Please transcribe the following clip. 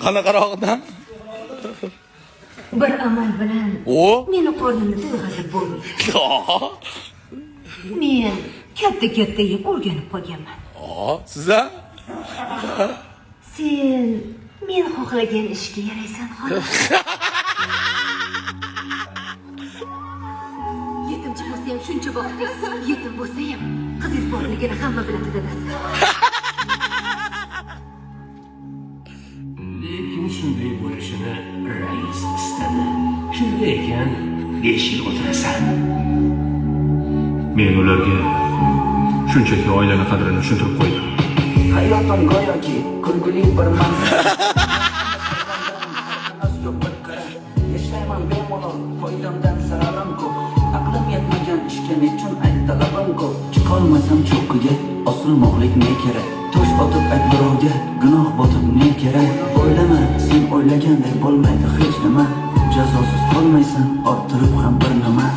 Qanaqarog'idan? Bir amal bilan O? meni qornimni to'yg'azib bo'lmaydi. Men katta yeb o'rganib qolganman. Siz-a? Sen men xohlagan ishga yaraysan, xolos. Yetimchi bo'lsa ham shuncha baxtsiz, yetim bo'lsa ham qizingiz borligini hamma biladi dadasi. Lekin shunday bo'lishini rais istadi. Shunday ekan, 5 yil o'tirasan. Men ularga shunchaki oilani qadrini tushuntirib qo'ydim. Hayotim go'yoki kulguli bir manzara. Yashayman bemalol, foydamdan saralam ko'p. Aqlim yetmagan ishga nechun talabim ko'p. Chiqolmasam cho'qqiga, osilmoqlik ne kerak? Tosh otib birovga, gunoh botib ne kerak? O'ylama, sen o'ylagandek bo'lmaydi hech nima. Jazosiz qolmaysan, orttirib ham bir nima.